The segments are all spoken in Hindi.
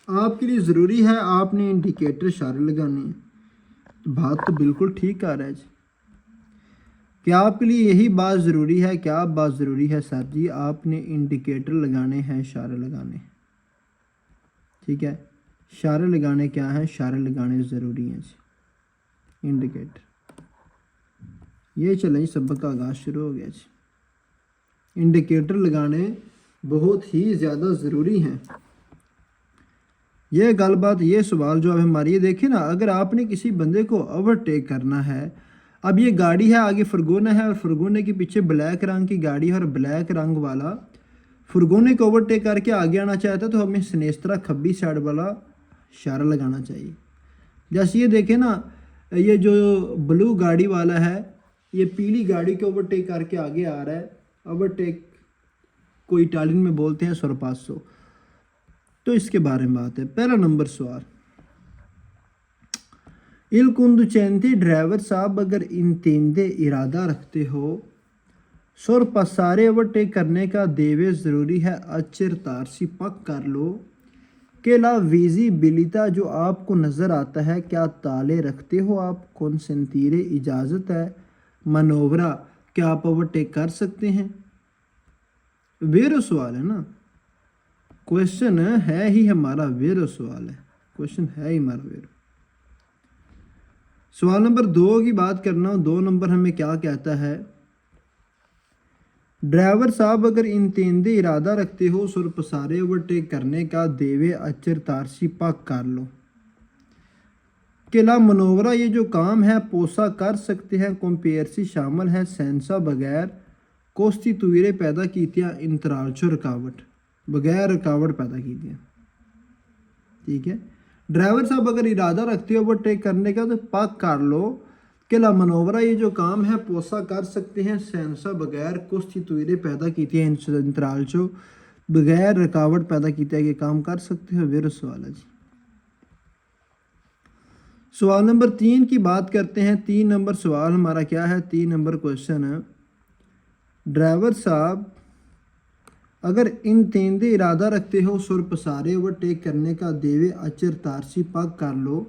आपके लिए ज़रूरी है आपने इंडिकेटर इशारे लगाने हैं। तो बात तो बिल्कुल ठीक आ रहा है जी। क्या आपके लिए यही बात ज़रूरी है? क्या बात ज़रूरी है सर जी? आपने इंडिकेटर लगाने हैं, इशारे लगाने। ठीक है, इशारे लगाने क्या है? इशारे लगाने ज़रूरी हैं जी। इंडिकेटर, ये चलें, सबक का आगाज़ शुरू हो गया जी। इंडिकेटर लगाने बहुत ही ज़्यादा ज़रूरी हैं। ये गलबात, ये सवाल जो अब हमारी, ये देखिए ना, अगर आपने किसी बंदे को ओवरटेक करना है, अब ये गाड़ी है, आगे फुरगोना है और फुरगोने के पीछे ब्लैक रंग की गाड़ी है और ब्लैक रंग वाला फुरगोने को ओवरटेक करके आगे आना चाहता है, तो हमें स्नेस्तरा खब्बी साइड वाला इशारा लगाना चाहिए। जैसे ये देखें ना, ये जो ब्लू गाड़ी वाला है, ये पीली गाड़ी को ओवरटेक करके आगे आ रहा है। ओवरटेक को इटालियन में बोलते हैं सोरपासो। तो इसके बारे में बात है। पहला नंबर सवाल, इल कुंदुचेंती ड्राइवर साहब, अगर इंतेंदे इरादा रखते हो सुर पसारे ओवरटेक करने का देवे ज़रूरी है अचर तारसी पक कर लो के ला विजिबिलिटा जो आपको नज़र आता है, क्या ताले रखते हो आप? कौन सेंतीरे इजाज़त है मनोवरा, क्या आप ओवरटेक कर सकते हैं? वेरो सवाल है ना, क्वेश्चन है ही हमारा वेरो सवाल है, क्वेश्चन है ही हमारा वेरो। सवाल नंबर 2 की बात करना, 2 नंबर हमें क्या कहता है? ड्राइवर साहब, अगर इंतेंदे इरादा रखते हो सुर पसारे ओवरटेक करने का देवे अचर तारसी पक कर लो किला मनोवरा, ये जो काम है पोसा कर सकते हैं, कंपेयरसी शामिल है सेंसा बगैर कोस्ती तुवीरे पैदा कीतियाँ इंतरालचो रुकावट, बगैर रुकावट पैदा कीतियाँ। ठीक है, ड्राइवर साहब अगर इरादा रखते हो ओवरटेक करने का तो पक कर लो किला मनोवरा, ये जो काम है पोसा कर सकते हैं सेंसा बगैर कोस्ती तुवीरे पैदा कीतियाँ इंतरालचो, बगैर रुकावट पैदा कीतियाँ, ये काम कर सकते हो। वेरो सवाल है जी। सवाल नंबर 3 की बात करते हैं। 3 नंबर सवाल हमारा क्या है? 3 नंबर क्वेश्चन है, ड्राइवर साहब अगर इंतेंदे इरादा रखते हो सुर पसारे ओवरटेक करने का देवे अचर तारसी पग कर लो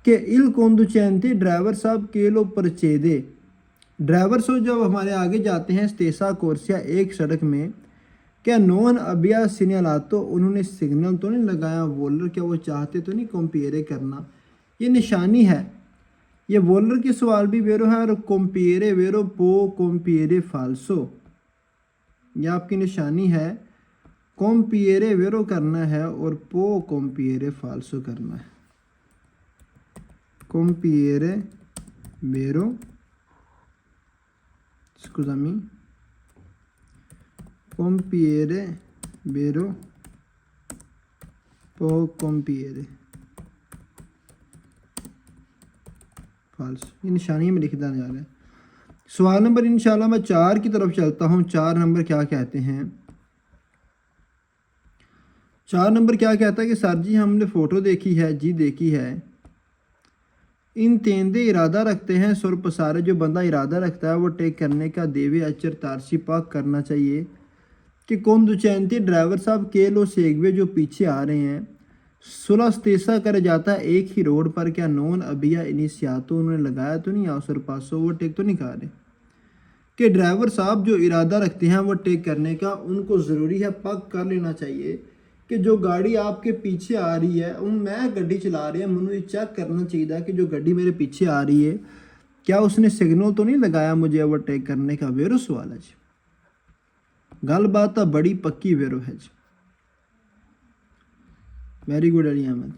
कि इल कोंदुचेंते, ड्राइवर साहब के लो परचेदे, ड्राइवर सो जब हमारे आगे जाते हैं स्टेसा कोर्सिया एक सड़क में, क्या नोन अबिया सिग्नलातो, उन्होंने सिग्नल तो नहीं लगाया वोलर, क्या वो चाहते तो नहीं कंपेयर करना? ये निशानी है, ये वोलर के सवाल भी वेरो है और कंपेरे वेरो पो कंपेरे फाल्सो, ये आपकी निशानी है। कंपेरे वेरो करना है और पो कंपेरे फाल्सो करना है। कंपेरे वेरो, स्कूज़मी, कंपेरे वेरो पो कंपेरे फाल्स, ये निशानी में लिखना जा रहा है। सवाल नंबर इंशाल्लाह मैं 4 की तरफ चलता हूँ। 4 नंबर क्या कहते हैं? 4 नंबर क्या कहता है कि सर जी हमने फ़ोटो देखी है जी, देखी है, इन तेंदे इरादा रखते हैं सुर पसारे, जो बंदा इरादा रखता है वो टेक करने का देवे अचर तारसी पाक करना चाहिए कि कौन दुचैनती, ड्राइवर साहब के लो सेगवे जो पीछे आ रहे हैं सुलह स्तेसा कर जाता है एक ही रोड पर, क्या नॉन अबिया इनिशियातो, उन्होंने लगाया तो नहीं आसर पासो, वो टेक तो नहीं कर रहे कि ड्राइवर साहब जो इरादा रखते हैं वो टेक करने का, उनको ज़रूरी है पक कर लेना चाहिए कि जो गाड़ी आपके पीछे आ रही है, मैं गड्डी चला रही है, मैंने ये चेक करना चाहिए कि जो गड्डी मेरे पीछे आ रही है क्या उसने सिग्नल तो नहीं लगाया मुझे ओवरटेक करने का। वेरो सवाल है जी, गल बात तो बड़ी पक्की वेरो है जी। Very good Ali Ahmad.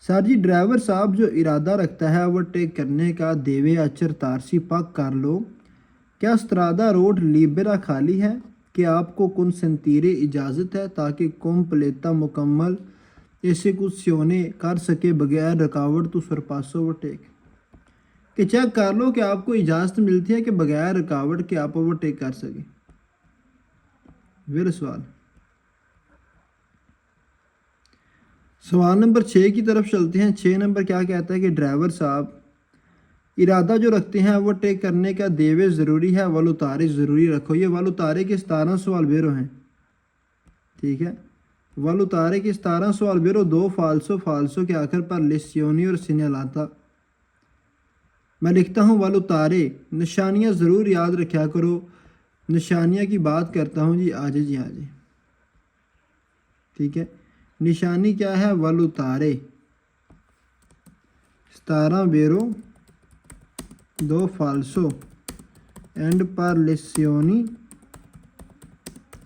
Sir ji driver साहब जो इरादा रखता है ओवरटेक करने का देवे अचर तारसी पक कर लो, क्या स्त्रादा रोड लिबेरा खाली है कि आपको कुन संतीरे इजाज़त है ताकि कोम्पलेता मुकम्मल ऐसे कुछ स्योने कर सके बगैर रुकावट तो सरपासो ओवरटेक, कि चेक कर लो कि आपको इजाज़त मिलती है कि बगैर रुकावट के आप ओवरटेक कर सकें। फिर सवाल नंबर 6 की तरफ चलते हैं। 6 नंबर क्या कहता है कि ड्राइवर साहब इरादा जो रखते हैं ओवरटेक करने का देवे ज़रूरी है वल उतारे ज़रूरी रखो। ये वल उतारे के 17 सवाल वेरो हैं। ठीक है, वल उतारे के 17 सवाल बेरो दो फालसो फालसो के आखिर पर लेसियोनी और सिनेलाता। मैं लिखता हूँ वल उतारे, निशानियाँ ज़रूर याद रखा करो। निशानियाँ की बात करता हूँ जी, आज जी हाँ जी, ठीक है। निशानी क्या है? वल उतारे 17 बेरो दो फालसो एंड पर लेसियोनी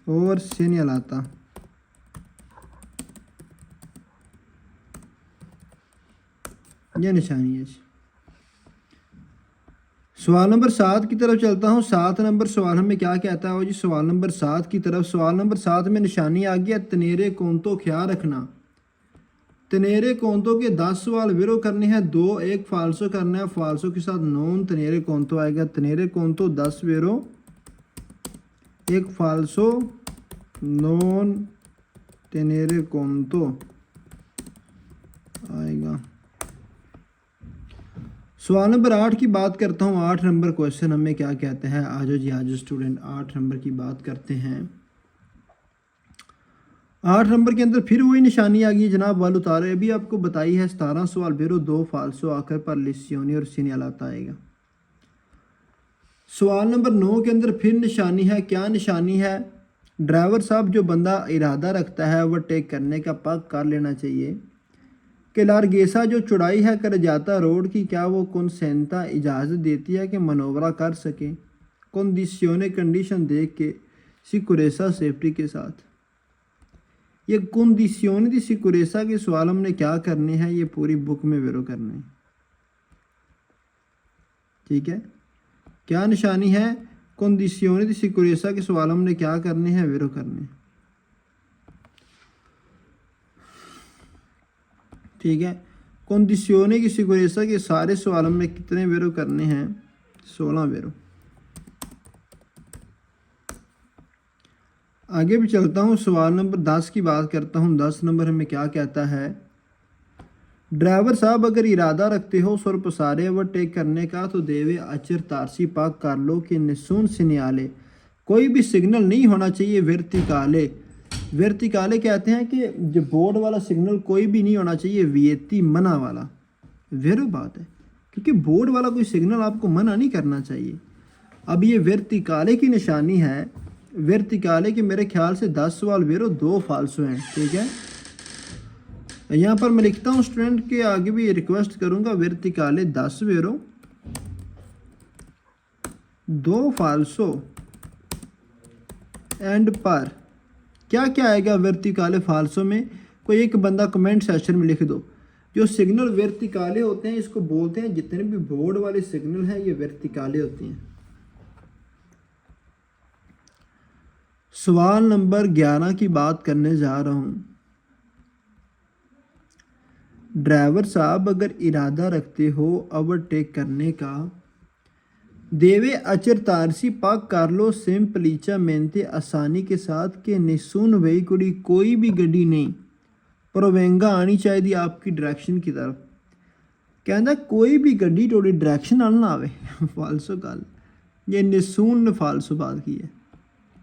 और सिनेलाता। यह निशानी है। सवाल नंबर 7 की तरफ चलता हूँ। 7 नंबर सवाल हमें क्या कहता है जी? सवाल नंबर 7 की तरफ, सवाल नंबर 7 में निशानी आ गया तनेरे कोंतो ख्याल रखना। तनेरे कोंतो के 10 सवाल विरो करने हैं, 2 एक फालसो करना है, फालसो के साथ नॉन तनेरे कोंतो आएगा। तनेरे कोंतो 10 विरो एक फालसो नॉन तनेरे कोंतो आएगा। सवाल नंबर 8 की बात करता हूँ। 8 नंबर क्वेश्चन हमें क्या कहते हैं? आजो जी आज स्टूडेंट 8 नंबर की बात करते हैं। 8 नंबर के अंदर फिर वही निशानी आ गई जनाब, वल उतारे। अभी आपको बताई है 17 सवाल बेरो दो फालसो आकर पर लिसियोनी और सिनेलाता आएगा। सवाल नंबर 9 के अंदर फिर निशानी है। क्या निशानी है? ड्राइवर साहब, जो बंदा इरादा रखता है वह टेक करने का पक कर लेना चाहिए कि लारगेसा जो चौड़ाई है कर जाता रोड की, क्या वो कौनसेंता इजाज़त देती है कि मनोवरा कर सके कंडीशियोने कंडीशन देख के सिकुरेसा सेफ्टी के साथ। ये कंडीशियोने दी सिकुरेसा के सवाल हमने क्या करने हैं, ये पूरी बुक में वेरो करने हैं, ठीक है। क्या निशानी है? कंडीशियोने दी सिकुरेसा के सवाल हमने क्या करने हैं, वेरो करने हैं, ठीक है। कंडीशियोने की सिकुरेसा के सारे सवाल हमने कितने वेरो करने हैं? 16 वेरो। आगे भी चलता हूँ। सवाल नंबर 10 की बात करता हूँ। 10 नंबर हमें क्या कहता है? ड्राइवर साहब, अगर इरादा रखते हो सुर पसारे ओवरटेक करने का तो देवे अचर तारसी पाक कर लो कि निसून सिनियाले, कोई भी सिग्नल नहीं होना चाहिए वर्टिकाले। वर्टिकाले कहते हैं कि जो बोर्ड वाला सिग्नल कोई भी नहीं होना चाहिए, वियती मना वाला। वेरो बात है, क्योंकि बोर्ड वाला कोई सिग्नल आपको मना नहीं करना चाहिए। अब ये वर्टिकाले की निशानी है। वर्टिकाले के मेरे ख्याल से 10 सवाल वेरो 2 फालसो हैं, ठीक है। यहाँ पर मैं लिखता हूँ स्टूडेंट के आगे भी रिक्वेस्ट करूँगा, वर्टिकाले 10 वेरो 2 फालसो एंड पर क्या क्या आएगा वर्टिकाले फालसो में? कोई एक बंदा कमेंट सेक्शन में लिख दो। जो सिग्नल वर्टिकाले होते हैं इसको बोलते हैं, जितने भी बोर्ड वाले सिग्नल हैं ये वर्टिकाले होते हैं। सवाल नंबर 11 की बात करने जा रहा हूँ। ड्राइवर साहब, अगर इरादा रखते हो ओवरटेक करने का, देवे अचर तारसी पाक कारलो सिंपलीचा मेंते आसानी के साथ के निसून वही कुड़ी, कोई भी गड्डी नहीं प्रोवेंगा आनी चाहिए आपकी डायरेक्शन की तरफ। कहता कोई भी गड्डी थोड़ी डायरेक्शन नाल ना आवे फालसो गल, ये निसून ने फालसो बात की है।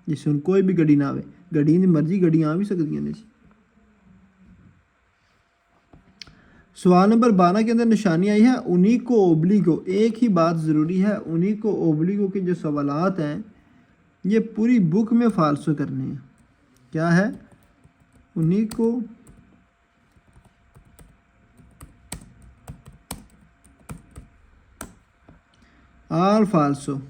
निसून कोई भी गड्डी ना आवे, गड्डी की मर्जी गड्डी आ भी सकती हैं। सवाल नंबर 12 के अंदर निशानी आई है उन्हीं को ओब्लिगो। एक ही बात ज़रूरी है, उन्हीं को ओब्लिगो के जो सवालात हैं ये पूरी बुक में फालसो करने हैं। क्या है? उन्हीं को आल फालसो।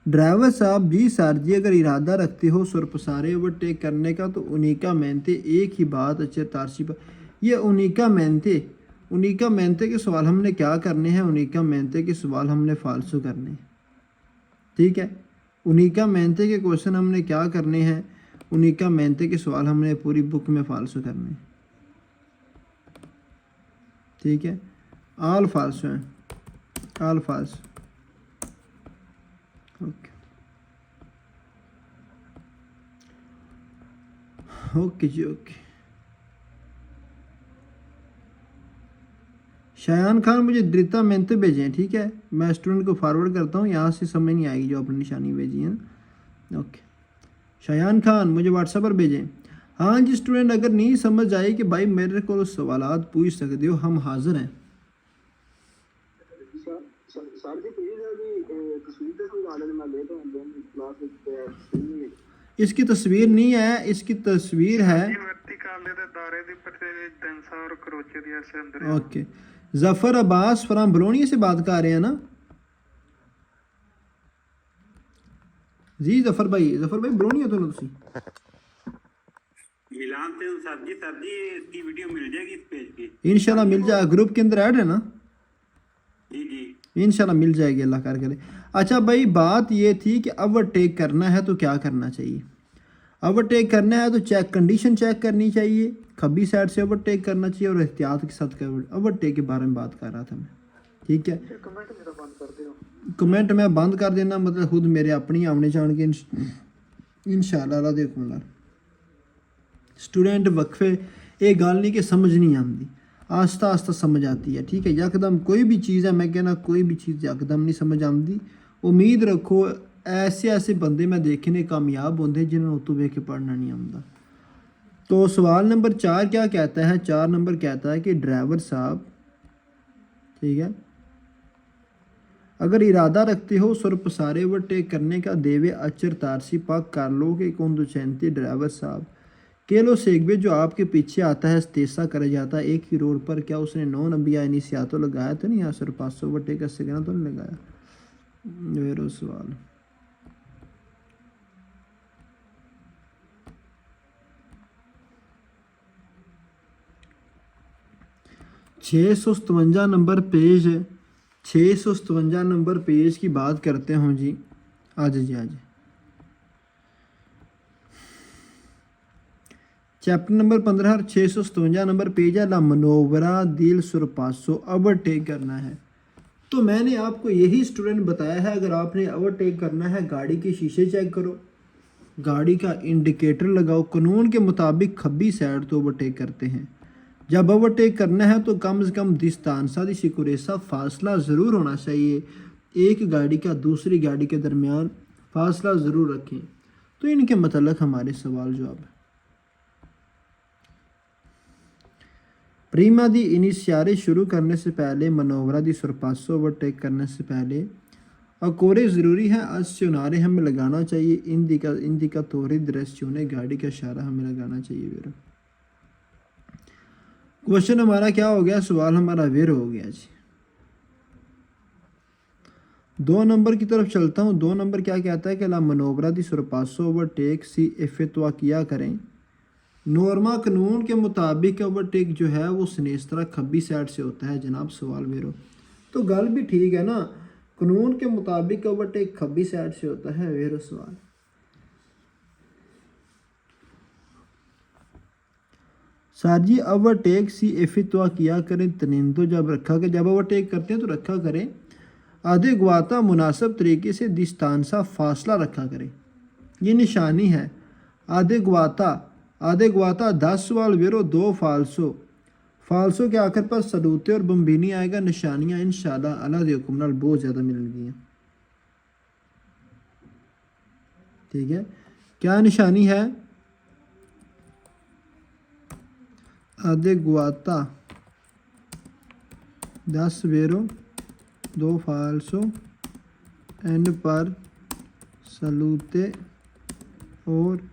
ड्राइवर साहब भी सर जी, अगर इरादा रखते हो सुर पसारे ओवरटेक करने का तो उन्हीं का मेहनते एक ही बात अच्छे तारसी पर। ये उन्हीं का मेहनते के सवाल हमने क्या करने हैं? उन्हीं का मेहनते के सवाल हमने फालसो करने हैं, ठीक है। उन्हीं का मेहनते के क्वेश्चन हमने क्या करने हैं? उन्हीं का मेहनते के सवाल हमने पूरी बुक में फालसो करने हैं, ठीक है। आल फालसो हैं, आल फालसो, ओके ओके जी ओके। शायान खान मुझे द्रिता मेहनत भेजे हैं, ठीक है। मैं स्टूडेंट को फॉरवर्ड करता हूँ, यहाँ से समझ नहीं आएगी जो आपने निशानी भेजी है ना, ओके। शयान खान मुझे व्हाट्सएप पर भेजें। हाँ जी स्टूडेंट, अगर नहीं समझ आए कि भाई मेरे को सवालात पूछ सकते हो, हम हाजिर हैं। सर जी प्लीज अभी तस्वीर तो समझा लें, मैं लेट हूं क्लास में। इसकी तस्वीर नहीं है, इसकी तस्वीर है। ओके, जफर अब्बास फ्राम बलोनिया से बात कर रहे हैं ना जी? जफर भाई बलोनिया तो ना तुसी मिलान से सर जी इसकी वीडियो मिल जाएगी इस पेज की? इंशाल्लाह मिल जाएगा, ग्रुप के अंदर ऐड है ना? जी जी इंशाल्लाह मिल जाएगी, अल्लाह कर करे। अच्छा भाई, बात ये थी कि ओवरटेक करना है तो क्या करना चाहिए? ओवरटेक करना है तो कंडीशन चेक करनी चाहिए, खब्बी साइड से ओवरटेक करना चाहिए और एहतियात के साथ ओवरटेक के बारे में बात कर रहा था मैं। ठीक है, कमेंट मैं बंद कर देना, मतलब खुद मेरे अपनी आमने जान के इंशाल्लाह देखूंगा। स्टूडेंट वक्फे ये गल नहीं कि समझ नहीं आती, आस्ता आस्ता समझ आती है। ठीक है, यकदम कोई भी चीज़ है, मैं कहना कोई भी चीज़ यकदम नहीं समझ आती। उम्मीद रखो ऐसे ऐसे बंदे मैं देखने कामयाब होंगे जिन्होंने उतों वेख के पढ़ना नहीं आता। तो सवाल नंबर 4 क्या कहता है? 4 नंबर कहता है कि ड्राइवर साहब, ठीक है, अगर इरादा रखते हो सुर पसारे ओवरटेक करने का, देवे अचर तारसी पाक कर लो कि कौन दुचैनती ड्राइवर साहब केलो सेगवे जो आपके पीछे आता है तेसा कर जाता है एक ही रोड पर, क्या उसने 9 नबिया इनिसिया तो लगाया तो नहीं, असर 500 ओवरटेक कर सकना तो नहीं लगाया? वेरो सवाल। छः सौ 57 नंबर पेज, 657 नंबर पेज की बात करते हो जी। आज जी आज चैप्टर नंबर 15 और 657 नंबर पेज है। ला मनोवरा दिल सुरपासो ओवरटेक करना है। तो मैंने आपको यही स्टूडेंट बताया है, अगर आपने ओवरटेक करना है गाड़ी के शीशे चेक करो, गाड़ी का इंडिकेटर लगाओ, कानून के मुताबिक खब्बी साइड तो ओवरटेक करते हैं। जब ओवरटेक करना है तो कम से कम दिस्तानसा दी सिकुरेसा फासला ज़रूर होना चाहिए, एक गाड़ी का दूसरी गाड़ी के दरमियान फासला ज़रूर रखें। तो इनके मतलब हमारे सवाल जवाब है। प्रीमा दी इनिशियारे शुरू करने से पहले, मनोवरा दी सरपासो ओवरटेक करने से पहले अकोरे ज़रूरी है, अस्योनारे हमें लगाना चाहिए, इंदिका तोरी दृश्यों गाड़ी का इशारा हमें लगाना चाहिए। वेरो क्वेश्चन हमारा क्या हो गया? सवाल हमारा वेरो हो गया जी। 2 नंबर की तरफ चलता हूँ। 2 नंबर क्या कहता है कि ला मनोवरा दी सरपासो ओवरटेक सी इफतवा किया करें। नॉर्मा कानून के मुताबिक ओवरटेक जो है वो स्नेस्तरा खब्बी साइड से होता है जनाब। सवाल वेरो तो गल भी ठीक है ना, कानून के मुताबिक ओवरटेक खब्बी साइड से होता है। वेरो सवाल। सर जी ओवरटेक सी इफतवा किया करें तनिंदो, जब रखा के जब ओवरटेक करते हैं तो रखा करें आधे गुआता मुनासिब तरीके से दिस्तानसा फासला रखा करें, ये निशानी है। आधे गुआता 10 सवाल वेरो 2 फालसो, फालसो के आखिर पर सलूते और बम्बीनी आएगा। निशानियाँ इंशाल्लाह अल्लाह के हुक्म नाल बहुत ज़्यादा मिलेंगी। ठीक है, क्या निशानी है? आधे गुआता 10 वेरो 2 फालसो, एंड पर सलूते और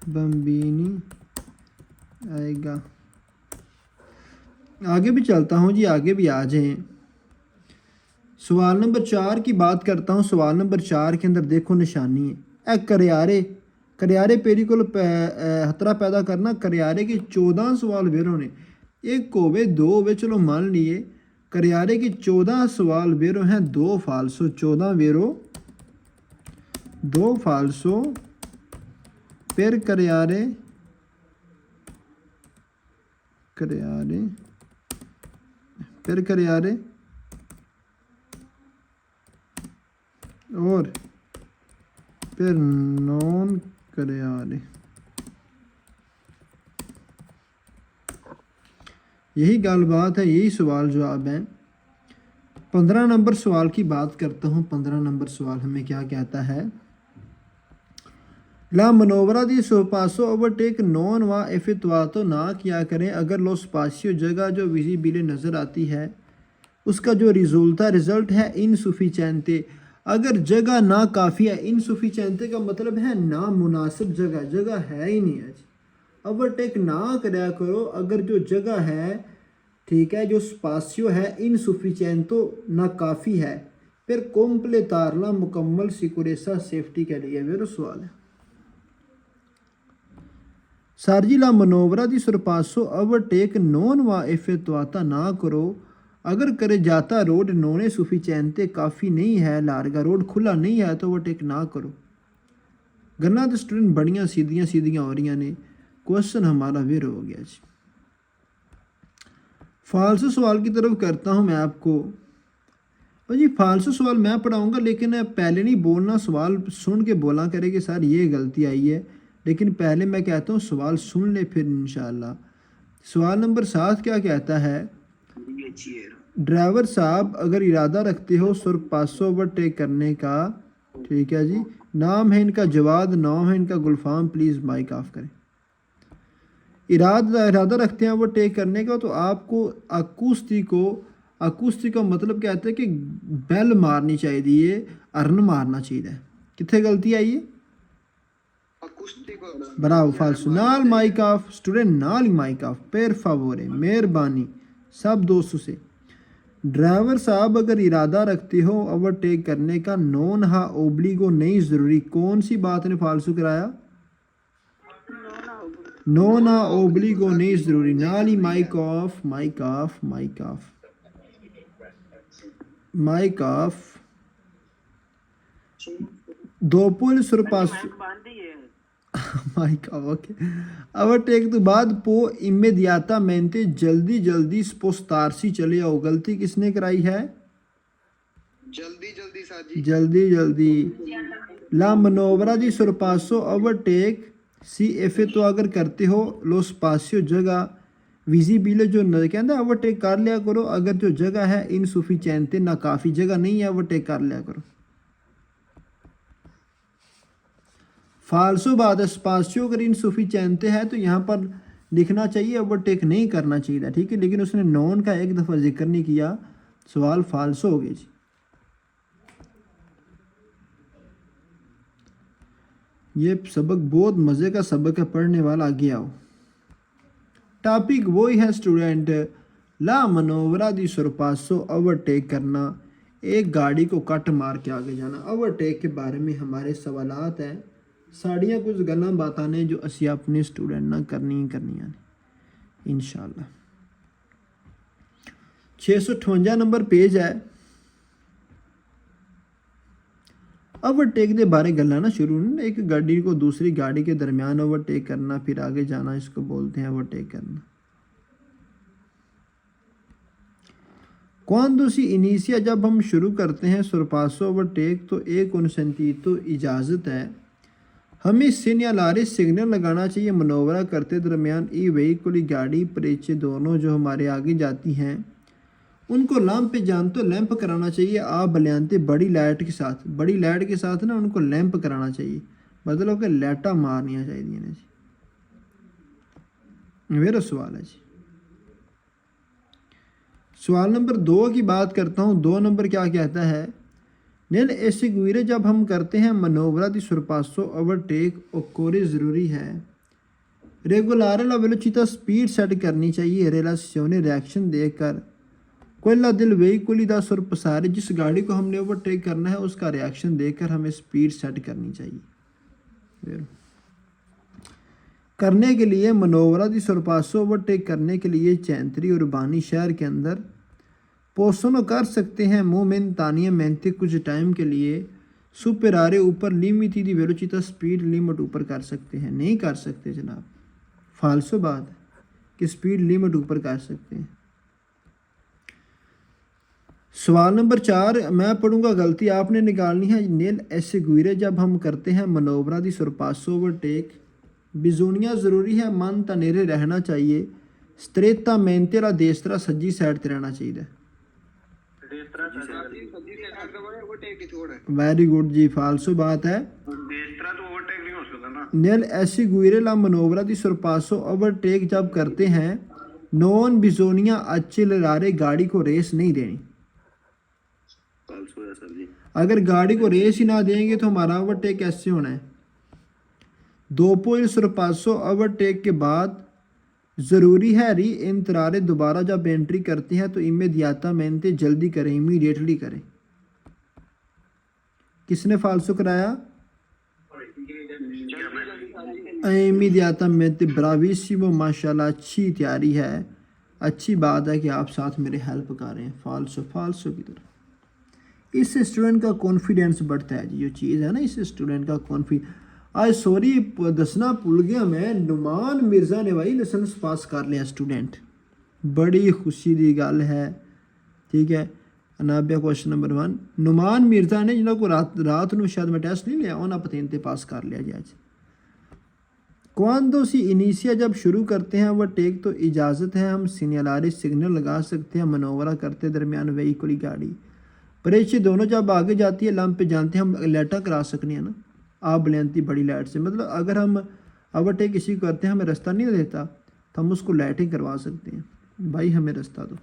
बम्बीनी आएगा। आगे भी चलता हूँ जी, आगे भी आ जाएं। सवाल नंबर 4 की बात करता हूँ। सवाल नंबर 4 के अंदर देखो निशानी है, करियारे पेरी को खतरा पैदा करना। करियारे के 14 सवाल वेरो ने, एक होवे 2 होवे, चलो मान लिए करियारे के 14 सवाल वेरो हैं 2 फालसो। 14 वेरो 2 फालसो, फिर करियारे फिर करियारे और फिर नॉन करियारे। यही गल बात है, यही सवाल जवाब है। 15 नंबर सवाल की बात करता हूँ। 15 नंबर सवाल हमें क्या कहता है? ला मनोवरा दी सोपासो ओवरटेक नॉन व इफितवातो ना किया करें अगर लो स्पासियो जगह जो विजिबिले नज़र आती है उसका जो रिजल्ट है इनसुफिशेंटे। अगर जगह ना काफ़ी है, इनसुफिशेंटे का मतलब है ना मुनासिब जगह, जगह है ही नहीं है। ओवरटेक ना कराया करो अगर जो जगह है, ठीक है, जो स्पासियो है इनसुफिशेंटो ना काफ़ी है। फिर कॉम्प्लेतारला मुकम्मल सिक्योरेसा सेफ्टी के लिए मेरा सवाल है। सार्जी ला मनोवरा दी सरपासो ओवरटेक नॉन व इफेतवाता ना करो अगर करे जाता रोड नोने सुफिचेंते काफ़ी नहीं है, लारगा रोड खुला नहीं है तो ओवरटेक ना करो। गन्ना तो स्टूडेंट बड़ियाँ सीधियाँ सीधियाँ हो रही ने, क्वेश्चन हमारा वेर हो गया जी। फालसू सवाल की तरफ करता हूँ मैं आपको। जी फालसू सवाल मैं पढ़ाऊँगा, लेकिन पहले नहीं बोलना, सवाल सुन के बोला करे कि सर ये गलती आई है, लेकिन पहले मैं कहता हूँ सवाल सुन ले फिर इंशाल्लाह। सवाल नंबर 7 क्या कहता है? ड्राइवर साहब अगर इरादा रखते हो सुरपासो ओवरटेक करने का, ठीक है जी, नाम है इनका जवाद, नाम है इनका गुलफाम, प्लीज़ माइक ऑफ करें। इरादा रखते हैं ओवरटेक करने का तो आपको अकूस्ती का मतलब कहते हैं कि बेल मारनी चाहिए, अर्न मारना चाहिए। कितने गलती आई है? ब्रावो फालसू। नाल माइक ऑफ स्टूडेंट, नाल माइक ऑफ पेर फावोरे, मेहरबानी सब दोस्तों से। ड्राइवर साहब अगर इरादा रखते हो ओवरटेक करने का, नॉन हा ओब्लिगो नहीं ज़रूरी। कौन सी बात ने फालसू कराया? नॉन हा ओब्लिगो नहीं ज़रूरी। नाल ही mic off, mic off, mic off, mic off. दोपुल सुरपास माइक ऑफ, ओके। ओवरटेक तो बाद पो इमीडियाटामेंटे, जल्दी जल्दी स्पोस्तारसी चले आओ। गलती किसने कराई है? जल्दी जल्दी साजी, जल्दी जल्दी। ला मनोवरा दी सुरपासो ओवरटेक सी एफ तो अगर करते हो लो स्पासियो जगह विजिबिले जो कहता ओवरटेक कर लिया करो अगर जो जगह है इनसुफिशिएंटे ना काफ़ी जगह नहीं है, ओवरटेक कर लिया करो। फालसो बात है, स्पासियो अगर इनसुफिशिएंटे है तो यहाँ पर लिखना चाहिए ओवरटेक नहीं करना चाहिए, ठीक है, लेकिन उसने नॉन का एक दफ़ा जिक्र नहीं किया, सवाल फालसो हो गया जी। ये सबक बहुत मज़े का सबक है, पढ़ने वाला आगे आओ। टॉपिक वही है स्टूडेंट, ला मनोवरा दी सुरपासो ओवरटेक करना, एक गाड़ी को कट मार के आगे जाना। ओवरटेक के बारे में हमारे सवालात हैं, साड़ियाँ कुछ गल्लां बातां ने जो असी अपने स्टूडेंट ना करनियां ने इंशाल्लाह। 658 नंबर पेज है। ओवरटेक के बारे गल्ला ना शुरू ना, एक गाड़ी को दूसरी गाड़ी के दरमियान ओवरटेक करना फिर आगे जाना, इसको बोलते हैं ओवरटेक करना। क्वांडो सी इनिशिया, जब हम शुरू करते हैं सुरपासो ओवरटेक तो एक तो इजाज़त है, हमें सिग्नलारे सिग्नल लगाना चाहिए मनोवरा करते दरमियान। ई व्हीकल गाड़ी परेचे दोनों जो हमारे आगे जाती हैं उनको लैंप पे जान तो लैंप कराना चाहिए। आप बलियांते बड़ी लाइट के साथ ना उनको लैंप कराना चाहिए, मतलब कि लाइटा मारनिया चाहिए जी। मेरा सवाल है जी। सवाल नंबर 2 की बात करता हूँ। 2 नंबर क्या कहता है? नेल ऐसे गुरे जब हम करते हैं मनोवरा दी सुरपासो ओवरटेक ओकोरे ज़रूरी है। रेगुलर वेलोसिटी स्पीड सेट करनी चाहिए, रिलेशने रिएक्शन देखकर कोयला दिल व्हीकल दा सुरपसारे, जिस गाड़ी को हमने ओवरटेक करना है उसका रिएक्शन देखकर हमें स्पीड सेट करनी चाहिए। करने के लिए मनोवरा दी सुरपासो ओवरटेक करने के लिए चैंतरी और बानी शहर के अंदर पोसनो कर सकते हैं मोमेंटानियमेंटे कुछ टाइम के लिए, सुपरारे ऊपर लिमिटी दी वेलोसिटी स्पीड लिमिट ऊपर कर सकते हैं। नहीं कर सकते जनाब, फालसो बात है कि स्पीड लिमिट ऊपर कर सकते हैं। सवाल नंबर 4 मैं पढ़ूंगा, गलती आपने निकालनी है। नेल ऐसे गुरे जब हम करते हैं मनोवरा दी सुरपासो ओवरटेक, बिजूनिया ज़रूरी है, मन तनेरे रहना चाहिए, स्त्रेता मेंतेरा देसतरा सज्जी साइड ते रहना चाहिए। वेरी गुड जी, फालसू बात है। देसतरा तो ओवरटेक नहीं हो सकता ना। nel eseguire la manovra di sorpasso overtake जब करते हैं नॉन bisogna accelerare गाड़ी को रेस नहीं देनी। फाल्सो है सर जी। अगर गाड़ी को रेस ही ना देंगे तो हमारा ओवरटेक कैसे होना है। दोपो il sorpasso ओवरटेक के बाद ज़रूरी है री इंतरारे दोबारा जब एंट्री करते हैं तो इमीडियाटामेंटे जल्दी करें, इमीडिएटली करें। किसने फाल्सो कराया? इमीडियाटामेंटे, ब्राविसिमो, माशाल्लाह, अच्छी तैयारी है, अच्छी बात है कि आप साथ मेरे हेल्प कर रहे हैं। फाल्सो फाल्सो की तरफ इससे स्टूडेंट का कॉन्फिडेंस बढ़ता है जी। जो चीज़ है ना, इससे स्टूडेंट का कॉन्फिडेंस। आज सॉरी दसना भूल गया मैं, नुमान मिर्ज़ा ने भाई लाइसेंस पास कर लिया स्टूडेंट, बड़ी खुशी की गल है। ठीक है, अनाबिया क्वेश्चन नंबर 1 नुमान मिर्ज़ा ने जिन्होंने को रात में शायद मैं टेस्ट नहीं लिया, उन्होंने पतेंते पास कर लिया जी आज। क्वांदो सी इनिशिया जब शुरू करते हैं वह टेक तो इजाज़त है, हम सिग्नलारे सिग्नल लगा सकते हैं, मनोवरा करते दरमियान व्हीकल गाड़ी। परेचे दोनों जब आगे जाती है लंप पे जानते हैं, हम लाइटा करा सकते हैं ना, आप बलंती बड़ी लाइट से, मतलब अगर हम ओवरटेक किसी को करते हैं हमें रास्ता नहीं देता तो हम उसको लाइटिंग करवा सकते हैं, भाई हमें रास्ता दो।